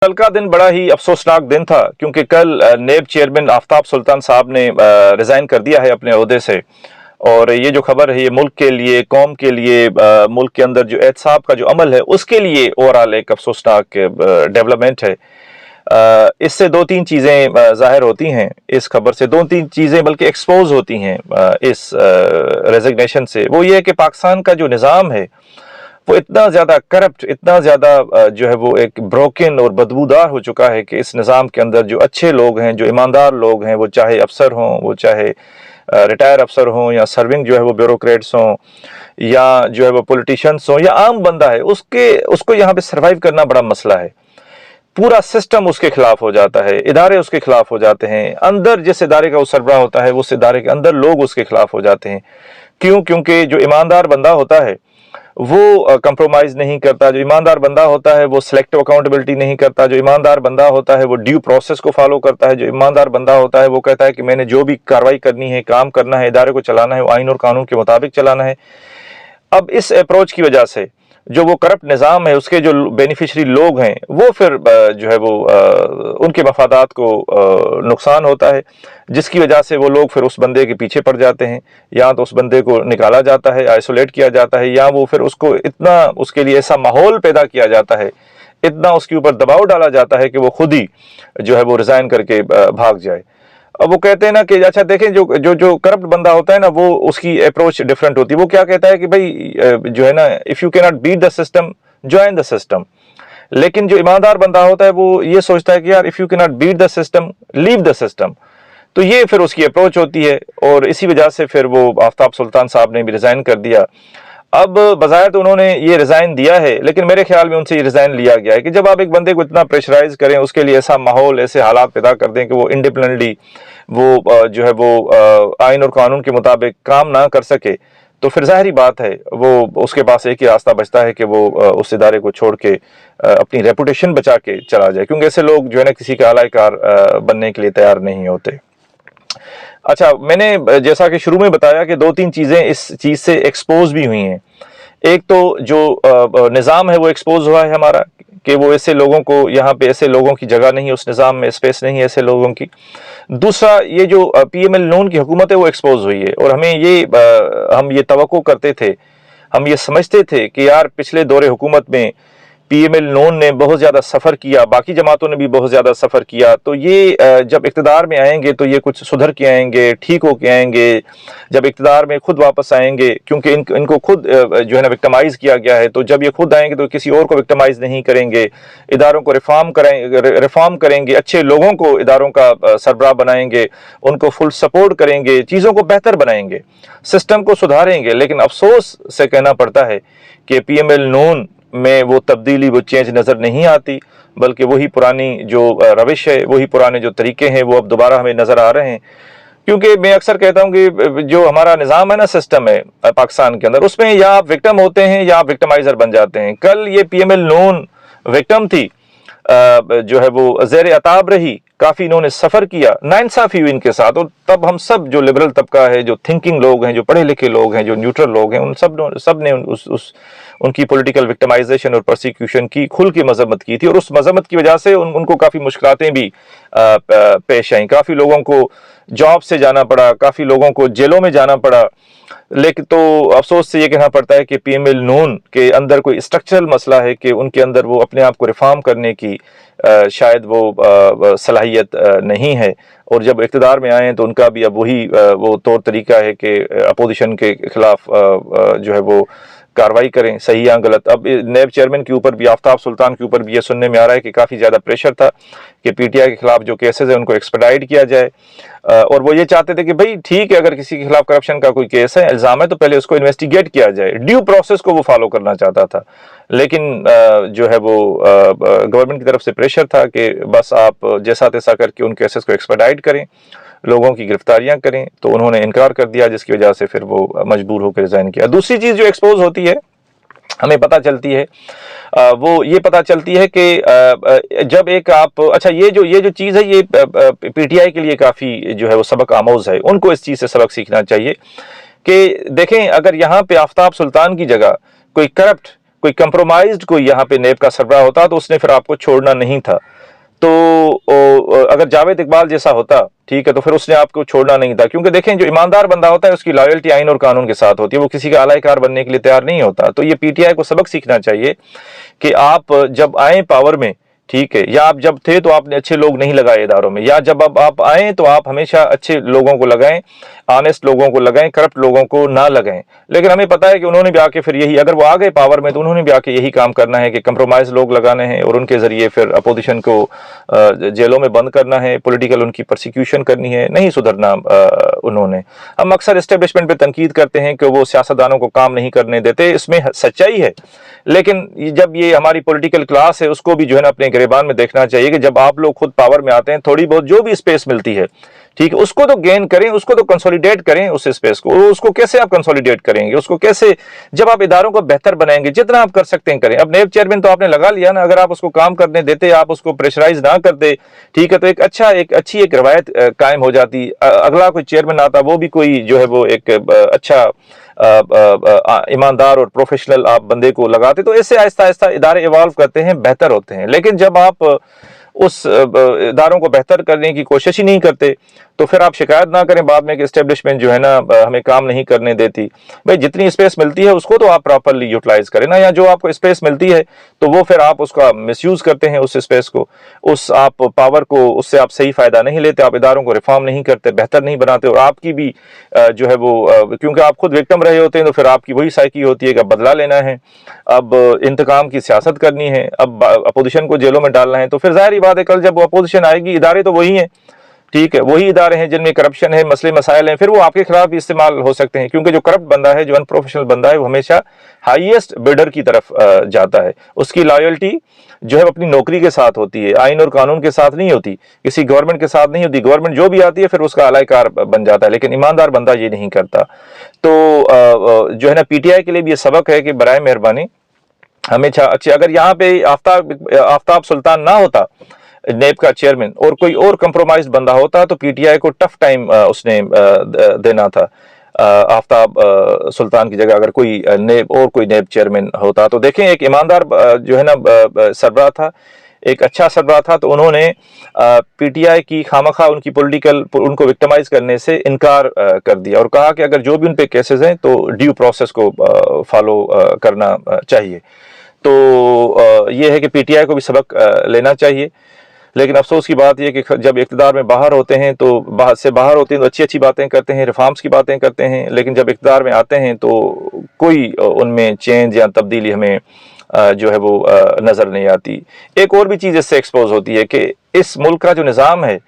कल का दिन बड़ा ही अफसोसनाक दिन था क्योंकि कल नेब चेयरमैन आफ्ताब सुल्तान साहब ने रिज़ाइन कर दिया है अपने ओहदे से। और ये जो खबर है ये मुल्क के लिए, कौम के लिए, मुल्क के अंदर जो एहतसाब का जो अमल है उसके लिए ओवरऑल एक अफसोसनाक डेवलपमेंट है। इससे दो तीन चीज़ें ज़ाहिर होती हैं, इस खबर से दो तीन चीज़ें बल्कि एक्सपोज होती हैं इस रेजिग्नेशन से। वो ये है कि पाकिस्तान का जो निज़ाम है वो इतना ज़्यादा करप्ट, इतना ज़्यादा जो है वो एक ब्रोकन और बदबूदार हो चुका है कि इस निज़ाम के अंदर जो अच्छे लोग हैं, जो ईमानदार लोग हैं, वो चाहे अफसर हों, वो चाहे रिटायर अफसर हों, या सर्विंग जो है वो ब्यूरोक्रेट्स हों, या जो है वो पॉलिटिशियंस हों, या आम बंदा है, उसको यहाँ पे सर्वाइव करना बड़ा मसला है। पूरा सिस्टम उसके खिलाफ हो जाता है, इदारे उसके खिलाफ हो जाते हैं, अंदर जिस इदारे का वो सरबराह होता है उस इदारे के अंदर लोग उसके खिलाफ हो जाते हैं। क्यों? क्योंकि जो ईमानदार बंदा होता है वो कंप्रोमाइज़ नहीं करता, जो ईमानदार बंदा होता है वो सिलेक्टिव अकाउंटेबिलिटी नहीं करता, जो ईमानदार बंदा होता है वो ड्यू प्रोसेस को फॉलो करता है, जो ईमानदार बंदा होता है वो कहता है कि मैंने जो भी कार्रवाई करनी है, काम करना है, इदारे को चलाना है, वो आइन और कानून के मुताबिक चलाना है। अब इस अप्रोच की वजह से जो वो करप्ट निज़ाम है उसके जो बेनिफिशरी लोग हैं वो फिर जो है वो उनके मफादात को नुकसान होता है, जिसकी वजह से वो लोग फिर उस बंदे के पीछे पड़ जाते हैं, या तो उस बंदे को निकाला जाता है, आइसोलेट किया जाता है, या वो फिर उसको इतना उसके लिए ऐसा माहौल पैदा किया जाता है, इतना उसके ऊपर दबाव डाला जाता है कि वो खुद ही जो है वो रिज़ाइन करके भाग जाए। अब वो कहते हैं ना कि अच्छा देखें, जो जो जो करप्ट बंदा होता है ना वो उसकी अप्रोच डिफरेंट होती है। वो क्या कहता है कि भाई जो है ना, if you can not beat the system join the system. लेकिन जो ईमानदार बंदा होता है वो ये सोचता है कि यार if you can not beat the system leave the system. तो ये फिर उसकी अप्रोच होती है, और इसी वजह से फिर वो आफ्ताब सुल्तान साहब ने भी रिज़ाइन कर दिया। अब बज़ाहिर तो उन्होंने ये रिज़ाइन दिया है, लेकिन मेरे ख्याल में उनसे ये रिज़ाइन लिया गया है कि जब आप एक बंदे को इतना प्रेशराइज करें, उसके लिए ऐसा माहौल, ऐसे हालात पैदा कर दें कि वो इंडिपेंडेंटली वो जो है वो आइन और कानून के मुताबिक काम ना कर सके, तो फिर ज़ाहिरी बात है वो उसके पास एक ही रास्ता बचता है कि वो उस इदारे को छोड़ के अपनी रेपुटेशन बचा के चला जाए, क्योंकि ऐसे लोग जो है ना किसी के आलाकार बनने के लिए तैयार नहीं होते। अच्छा, मैंने जैसा कि शुरू में बताया कि दो तीन चीज़ें इस चीज़ से एक्सपोज भी हुई हैं। एक तो जो निज़ाम है वो एक्सपोज हुआ है हमारा, कि वो ऐसे लोगों को, यहाँ पे ऐसे लोगों की जगह नहीं, उस निज़ाम में स्पेस नहीं है ऐसे लोगों की। दूसरा, ये जो PML नून की हुकूमत है वो एक्सपोज हुई है, और हम ये तवक्को करते थे, हम ये समझते थे कि यार पिछले दौरे हुकूमत में PML नून ने बहुत ज़्यादा सफ़र किया, बाकी जमातों ने भी बहुत ज़्यादा सफ़र किया, तो ये जब इक़्तिदार में आएंगे तो ये कुछ सुधर के आएंगे, ठीक हो के आएंगे। जब इक़्तिदार में खुद वापस आएंगे, क्योंकि इनको खुद जो है ना विक्टिमाइज़ किया गया है, तो जब ये खुद आएंगे तो किसी और को विक्टिमाइज़ नहीं करेंगे, इदारों को रिफॉर्म करेंगे, अच्छे लोगों को इदारों का सरबराह बनाएंगे, उनको फुल सपोर्ट करेंगे, चीज़ों को बेहतर बनाएंगे, सिस्टम को सुधारेंगे। लेकिन अफसोस से कहना पड़ता है कि PML नून में वो तब्दीली, वो चेंज नज़र नहीं आती, बल्कि वही पुरानी जो रविश है, वही पुराने जो तरीके हैं वो अब दोबारा हमें नज़र आ रहे हैं। क्योंकि मैं अक्सर कहता हूं कि जो हमारा निज़ाम है ना, सिस्टम है पाकिस्तान के अंदर, उसमें या आप विक्टिम होते हैं या आप विक्टिमाइजर बन जाते हैं। कल ये PML नून विक्टिम थी, जो है वो ज़ेर अताब रही, काफ़ी इन्होंने सफ़र किया, नाइंसाफ़ी हुई इनके साथ। और तब हम सब जो लिबरल तबका है, जो थिंकिंग लोग हैं, जो पढ़े लिखे लोग हैं, जो न्यूट्रल लोग हैं, उन सब ने उनकी पॉलिटिकल विक्टिमाइजेशन और प्रोसिक्यूशन की खुल की मजम्मत की थी, और उस मजम्मत की वजह से उनको काफ़ी मुश्किलातें भी पेश आईं। काफ़ी लोगों को जॉब से जाना पड़ा, काफ़ी लोगों को जेलों में जाना पड़ा। लेकिन तो अफसोस से ये कहना पड़ता है कि PML नून के अंदर कोई स्ट्रक्चरल मसला है कि उनके अंदर वो अपने आप को रिफॉर्म करने की शायद वो सलाहियत नहीं है, और जब इक़्तिदार में आए तो उनका भी अब वही वो तौर तरीका है कि अपोजिशन के खिलाफ जो है वो कार्रवाई करें, सही या गलत। अब नेब चेयरमैन के ऊपर भी, आफ्ताब सुल्तान के ऊपर भी ये सुनने में आ रहा है कि काफ़ी ज़्यादा प्रेशर था कि PTI के खिलाफ जो केसेस हैं उनको एक्सपेडाइट किया जाए, और वो ये चाहते थे कि भाई ठीक है, अगर किसी के खिलाफ करप्शन का कोई केस है, इल्ज़ाम है, तो पहले उसको इन्वेस्टिगेट किया जाए। ड्यू प्रोसेस को वो फॉलो करना चाहता था, लेकिन जो है वो गवर्नमेंट की तरफ से प्रेशर था कि बस आप जैसा तैसा करके उन केसेस को एक्सपेडाइट करें, लोगों की गिरफ्तारियां करें। तो उन्होंने इनकार कर दिया, जिसकी वजह से फिर वो मजबूर होकर रिज़ाइन किया। दूसरी चीज़ जो एक्सपोज होती है, हमें पता चलती है, वो ये पता चलती है कि जब एक आप, अच्छा ये जो चीज़ है ये PTI के लिए काफ़ी जो है वो सबक आमोज़ है, उनको इस चीज़ से सबक सीखना चाहिए कि देखें, अगर यहाँ पे आफ्ताब सुल्तान की जगह कोई करप्ट, कोई कंप्रोमाइज्ड कोई यहाँ पे नेब का सरबराह होता तो उसने फिर आपको छोड़ना नहीं था। तो अगर जावेद इकबाल जैसा होता, ठीक है, तो फिर उसने आपको छोड़ना नहीं था, क्योंकि देखें जो ईमानदार बंदा होता है उसकी लॉयल्टी आइन और कानून के साथ होती है, वो किसी का आलाइकार बनने के लिए तैयार नहीं होता। तो ये पीटीआई को सबक सीखना चाहिए कि आप जब आए पावर में, ठीक है, या आप जब थे तो आपने अच्छे लोग नहीं लगाए इदारों में, या जब अब आप आए तो आप हमेशा अच्छे लोगों को लगाएं, ऑनेस्ट लोगों को लगाएं, करप्ट लोगों को ना लगाएं। लेकिन हमें पता है कि उन्होंने भी आके फिर यही, अगर वो आ गए पावर में तो उन्होंने भी आके यही काम करना है कि कंप्रोमाइज लोग लगाने हैं और उनके जरिए फिर अपोजिशन को जेलों में बंद करना है, पॉलिटिकल उनकी प्रोसिक्यूशन करनी है, नहीं सुधरना उन्होंने। हम अक्सर एस्टेब्लिशमेंट पे तनकीद करते हैं कि वो सियासतदानों को काम नहीं करने देते, इसमें सच्चाई है, लेकिन जब ये हमारी पॉलिटिकल क्लास है उसको भी जो है ना अपने गिरेबान में देखना चाहिए कि जब आप लोग खुद पावर में आते हैं, थोड़ी बहुत जो भी स्पेस मिलती है, ठीक है, उसको तो गेन करें, उसको तो कंसोलिडेट करें उस स्पेस को। उसको कैसे आप कंसोलिडेट करेंगे, उसको कैसे, जब आप इदारों को बेहतर बनाएंगे, जितना आप कर सकते हैं करें। अब नेब चेयरमैन तो आपने लगा लिया ना, अगर आप उसको काम करने देते, आप उसको प्रेशराइज ना करते, ठीक है, तो एक अच्छी रवायत कायम हो जाती। अगला कोई चेयरमैन आता, वो भी कोई जो है वो एक अच्छा ईमानदार और प्रोफेशनल आप बंदे को लगाते, तो ऐसे आहिस्ता आहिस्ता इदारे इवॉल्व करते हैं, बेहतर होते हैं। लेकिन जब आप उस इदारों को बेहतर करने की कोशिश ही नहीं करते तो फिर आप शिकायत ना करें बाद में कि एस्टेब्लिशमेंट जो है ना हमें काम नहीं करने देती। भाई जितनी स्पेस मिलती है उसको तो आप प्रॉपरली यूटिलाइज करें ना, या जो आपको स्पेस मिलती है तो वो फिर आप उसका मिसयूज करते हैं, उस स्पेस को, उस आप पावर को, उससे आप सही फायदा नहीं लेते, आप इदारों को रिफॉर्म नहीं करते, बेहतर नहीं बनाते, और आपकी भी जो है वो क्योंकि आप खुद विक्टिम रहे होते हैं तो फिर आपकी वही साइकी होती है कि बदला लेना है, अब इंतकाम की सियासत करनी है, अब अपोजिशन को जेलों में डालना है। तो फिर जाहिर बात है कल जब वो अपोजिशन आएगी, इदारे तो वही हैं, ठीक है, वही इदारे हैं जिनमें करप्शन है, मसले मसाइल हैं, फिर वो आपके खिलाफ भी इस्तेमाल हो सकते हैं, क्योंकि जो करप्ट बंदा है, जो अनप्रोफेशनल बंदा है, वो हमेशा हाईएस्ट बिडर की तरफ जाता है। उसकी लॉयल्टी जो है अपनी नौकरी के साथ होती है, आइन और कानून के साथ नहीं होती, किसी गवर्नमेंट के साथ नहीं होती। गवर्नमेंट जो भी आती है फिर उसका अलाइकार बन जाता है, लेकिन ईमानदार बंदा ये नहीं करता। तो जो है ना पीटीआई के लिए भी ये सबक है कि बराए मेहरबानी हमेशा अच्छे, अगर यहाँ पे आफ्ताब सुल्तान ना होता नेब का चेयरमैन, और कोई और कंप्रोमाइज बंदा होता तो पीटीआई को टफ टाइम उसने देना था। आफ्ताब सुल्तान की जगह अगर कोई नेब चेयरमैन होता तो देखें एक ईमानदार जो है ना सरबराह था, एक अच्छा सरबराह था, तो उन्होंने पीटीआई की खामखा उनकी पॉलिटिकल उनको विक्टिमाइज करने से इनकार कर दिया और कहा कि अगर जो भी उन पे केसेस हैं तो ड्यू प्रोसेस को फॉलो करना चाहिए। तो ये है कि पीटीआई को भी सबक लेना चाहिए। लेकिन अफसोस की बात यह कि जब इक़्तिदार में बाहर होते हैं तो बाहर होते हैं तो अच्छी अच्छी बातें करते हैं, रिफॉर्म्स की बातें करते हैं, लेकिन जब इक़्तिदार में आते हैं तो कोई उनमें चेंज या तब्दीली हमें जो है वो नज़र नहीं आती। एक और भी चीज़ इससे एक्सपोज होती है कि इस मुल्क का जो निज़ाम है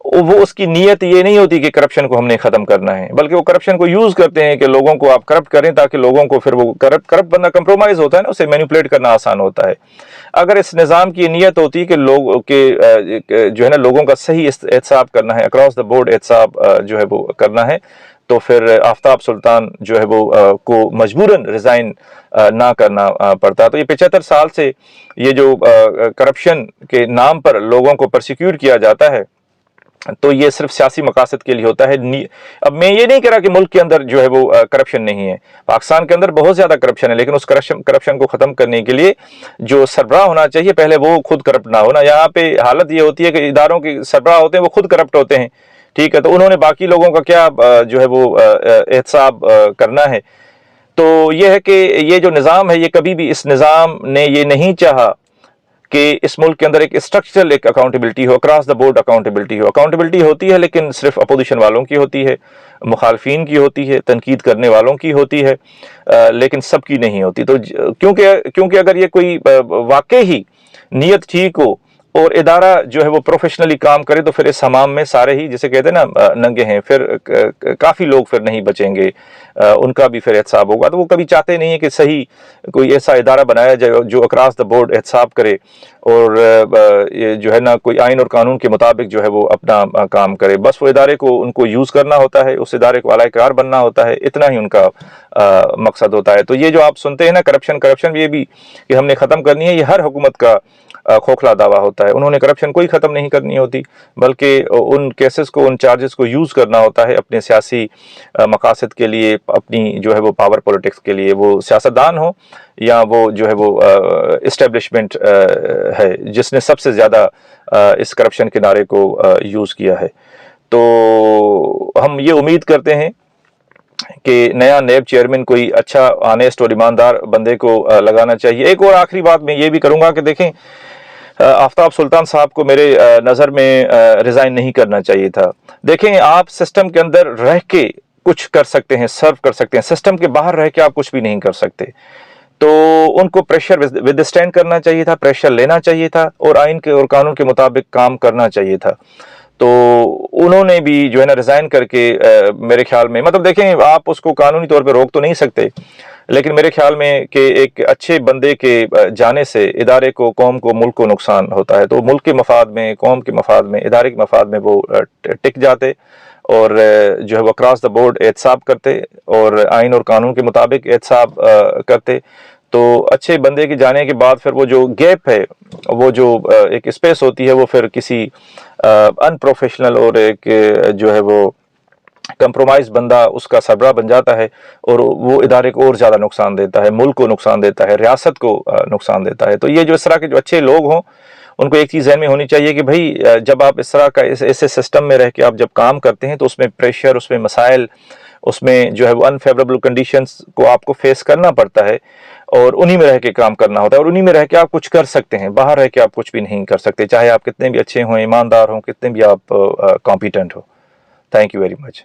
वो उसकी नीयत ये नहीं होती कि करप्शन को हमने ख़त्म करना है, बल्कि वो करप्शन को यूज़ करते हैं कि लोगों को आप करप्ट करें ताकि लोगों को फिर वो करप्ट बंदा कंप्रोमाइज़ होता है ना, उसे मैनिपुलेट करना आसान होता है। अगर इस निज़ाम की नीयत होती है कि लोग के जो है ना लोगों का सही एहतसाब करना है, अक्रॉस द बोर्ड एहतसाब जो है वो करना है, तो फिर आफ्ताब सुल्तान जो है वो को मजबूरन रिज़ाइन ना करना पड़ता। तो ये 75 साल से ये जो करप्शन के नाम पर लोगों को प्रोसिक्यूट किया जाता है तो ये सिर्फ सियासी मकासद के लिए होता है। अब मैं ये नहीं कह रहा कि मुल्क के अंदर जो है वो करप्शन नहीं है, पाकिस्तान के अंदर बहुत ज़्यादा करप्शन है, लेकिन उस करप्शन को ख़त्म करने के लिए जो सरबराह होना चाहिए पहले वो खुद करप्ट ना होना। यहाँ पे हालत ये होती है कि इदारों के सरबराह होते हैं वो खुद करप्ट होते हैं, ठीक है, तो उन्होंने बाकी लोगों का क्या जो है वो एहतसाब करना है। तो ये है कि ये जो निज़ाम है, ये कभी भी इस निज़ाम ने ये नहीं चाहा कि इस मुल्क के अंदर एक स्ट्रक्चरल एक अकाउंटेबिलिटी हो, क्रॉस द बोर्ड अकाउंटेबिलिटी हो। अकाउंटेबिलिटी होती है लेकिन सिर्फ अपोजिशन वालों की होती है, मुखालफिन की होती है, तनकीद करने वालों की होती है, लेकिन सबकी नहीं होती। तो क्योंकि अगर ये कोई वाकई ही नीयत ठीक हो और इदारा जो है वो प्रोफेशनली काम करे तो फिर इस हमाम में सारे ही जिसे कहते हैं ना नंगे हैं, फिर काफ़ी लोग फिर नहीं बचेंगे, उनका भी फिर एहतसाब होगा। तो वो कभी चाहते नहीं है कि सही कोई ऐसा इदारा बनाया जाए जो अक्रॉस द बोर्ड एहतसाब करे और ये जो है ना कोई आइन और कानून के मुताबिक जो है वो अपना काम करे। बस वो इदारे को उनको यूज़ करना होता है, उस इदारे को आला-ए-क़रार बनना होता है, इतना ही उनका मकसद होता है। तो ये जो आप सुनते हैं ना करप्शन ये भी कि हमने ख़त्म करनी है, ये हर हुकूमत का खोखला दावा होता है। ہوتا ہے. انہوں نے کرپشن کوئی ختم نہیں کرنی ہوتی, بلکہ ان کیسز کو, ان چارجز کو یوز کرنا ہوتا ہے اپنے سیاسی مقاصد کے لیے, اپنی جو ہے وہ پاور پولیٹکس کے لیے, وہ سیاستدان ہو یا وہ جو ہے وہ اسٹیبلشمنٹ ہے جس نے سب سے زیادہ اس کرپشن کے نعرے کو یوز کیا ہے. تو ہم یہ امید کرتے ہیں کہ نیا نیب چیئرمین کوئی اچھا, آنیسٹ اور ایماندار بندے کو لگانا چاہیے. ایک اور آخری بات میں یہ بھی کروں گا کہ دیکھیں, آفتاب سلطان صاحب کو میرے نظر میں ریزائن نہیں کرنا چاہیے تھا. دیکھیں, آپ سسٹم کے اندر رہ کے کچھ کر سکتے ہیں, سرو کر سکتے ہیں, سسٹم کے باہر رہ کے آپ کچھ بھی نہیں کر سکتے. تو ان کو پریشر ود اسٹینڈ کرنا چاہیے تھا, پریشر لینا چاہیے تھا, اور آئین کے اور قانون کے مطابق کام کرنا چاہیے تھا. تو انہوں نے بھی جو ہے نا ریزائن کر کے میرے خیال میں, مطلب دیکھیں, آپ اس کو قانونی طور پہ روک تو نہیں سکتے, لیکن میرے خیال میں کہ ایک اچھے بندے کے جانے سے ادارے کو, قوم کو, ملک کو نقصان ہوتا ہے. تو ملک کے مفاد میں, قوم کے مفاد میں, ادارے کے مفاد میں وہ ٹک جاتے اور جو ہے وہ اکراس دا بورڈ احتساب کرتے اور آئین اور قانون کے مطابق احتساب کرتے. تو اچھے بندے کے جانے کے بعد پھر وہ جو گیپ ہے, وہ جو ایک اسپیس ہوتی ہے, وہ پھر کسی ان پروفیشنل اور ایک جو ہے وہ کمپرومائز بندہ اس کا سربراہ بن جاتا ہے, اور وہ ادارے کو اور زیادہ نقصان دیتا ہے, ملک کو نقصان دیتا ہے, ریاست کو نقصان دیتا ہے. تو یہ جو اس طرح کے جو اچھے لوگ ہوں, ان کو ایک چیز ذہن میں ہونی چاہیے کہ بھائی, جب آپ اس طرح کا ایسے سسٹم میں رہ کے آپ جب کام کرتے ہیں تو اس میں پریشر, اس میں مسائل, اس میں جو ہے وہ انفیوریبل کنڈیشنز کو آپ کو فیس کرنا پڑتا ہے, اور انہی میں رہ کے کام کرنا ہوتا ہے, اور انہی میں رہ کے آپ کچھ کر سکتے ہیں. باہر رہ کے آپ کچھ بھی نہیں کر سکتے, چاہے آپ کتنے بھی اچھے ہوں, ایماندار ہوں, کتنے بھی آپ competent who. Thank you very much.